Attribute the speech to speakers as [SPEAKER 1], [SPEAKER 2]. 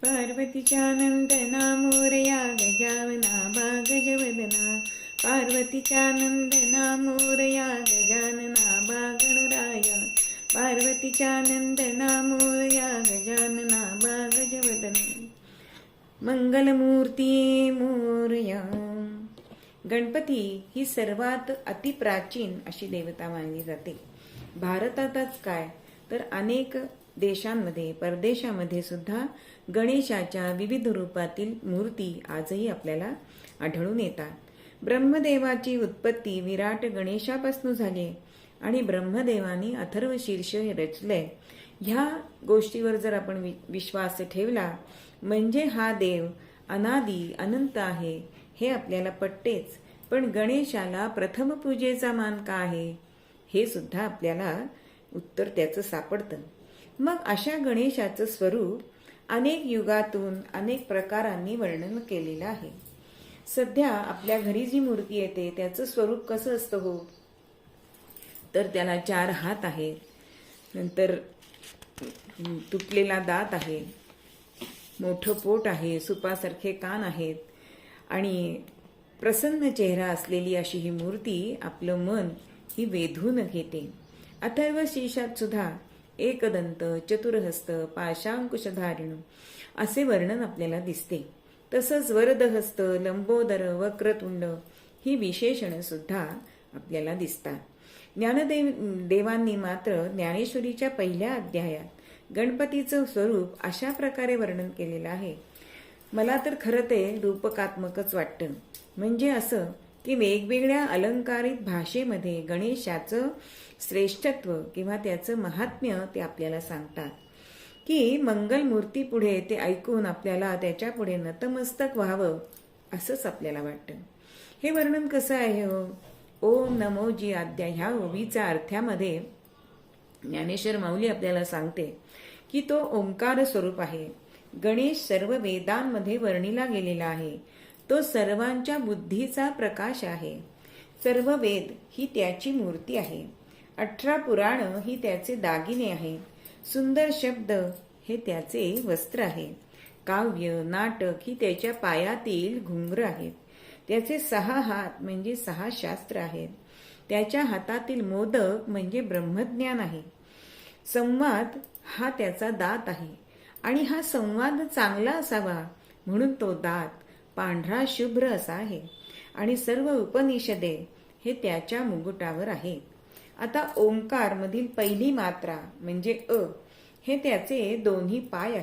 [SPEAKER 1] पार्वतीच्या नंदना मोरया गजानना गजवदना पार्वतीच्या नंदना मोरया गजानना गणराया पार्वतीच्या नंदना मोरया गजानना गजवदना मंगलमूर्ती मोरया. गणपती ही सर्वात अतिप्राचीन अशी देवता मानली जाते. भारतातच काय तर अनेक देशांमध्ये परदेशामध्ये सुद्धा गणेशाच्या विविध रूपातील मूर्ती आजही आपल्याला आढळून येतात. ब्रह्मदेवाची उत्पत्ती विराट गणेशापासून झाली आणि ब्रह्मदेवानी अथर्व शीर्ष रचले. ह्या गोष्टीवर जर आपण विश्वास ठेवला म्हणजे हा देव अनादी अनंत आहे हे आपल्याला पटतेच. पण गणेशाला प्रथम पूजेचा मान का आहे हे सुद्धा आपल्याला उत्तर त्याचं सापडतं. मग अशा गणेशाचं स्वरूप अनेक युगातून अनेक प्रकारांनी वर्णन केलेलं आहे. सध्या आपल्या घरी जी मूर्ती येते त्याचं स्वरूप कसं असतं हो तर त्याला 4 हात आहेत, नंतर तुटलेला दात आहे, मोठं पोट आहे, सुपासारखे कान आहेत आणि प्रसन्न चेहरा असलेली अशी ही मूर्ती आपलं मन ही वेधून घेते. अथर्व शीर्षात सुद्धा एकदंत, चतुरहस्त, पाशांकुशधारिण असे वर्णन आपल्याला दिसते. तसंच वरदहस्त, लंबोदर, वक्रतुंड ही विशेषणं सुद्धा आपल्याला दिसतात. देवांनी मात्र ज्ञानेश्वरीच्या पहिल्या अध्यायात गणपतीचं स्वरूप अशा प्रकारे वर्णन केलेलं आहे. मला तर खरं ते रूपकात्मकच वाटतं. म्हणजे असं की वेगवेगळ्या अलंकारित भाषेमध्ये गणेशाचं श्रेष्ठत्व किंवा त्याचं महात्म्य ते आपल्याला सांगतात की मंगलमूर्ती पुढे ते ऐकून आपल्याला त्याच्या पुढे नतमस्तक व्हावं असंच आपल्याला वाटतं. हे वर्णन कसं आहे हो? ओम नमो जी आद्या ह्या ओवीच्या अर्थामध्ये ज्ञानेश्वर माऊली आपल्याला सांगते की तो ओंकार स्वरूप आहे. गणेश सर्व वेदांमध्ये वर्णिला गेलेला आहे. तो सर्वांच्या बुद्धीचा प्रकाश आहे. सर्व वेद ही त्याची मूर्ती आहे. 18 पुराण ही त्याचे दागिने आहेत. सुंदर शब्द हे त्याचे वस्त्र आहे. काव्य नाटक ही त्याच्या पायातील घुंगर आहेत. त्याचे 6 हात म्हणजे 6 शास्त्र आहेत. त्याच्या हातातील मोदक म्हणजे ब्रह्मज्ञान आहे. संवाद हा त्याचा दात आहे आणि हा संवाद चांगला असावा म्हणून तो दात पांढरा शुभ्र असा आहे आणि सर्व उपनिषदे हे त्याच्या मुकुटावर आहेत. आता ओंकार मधील पहिली मात्रा म्हणजे अ हे त्याचे दोन्ही पाय आहेत.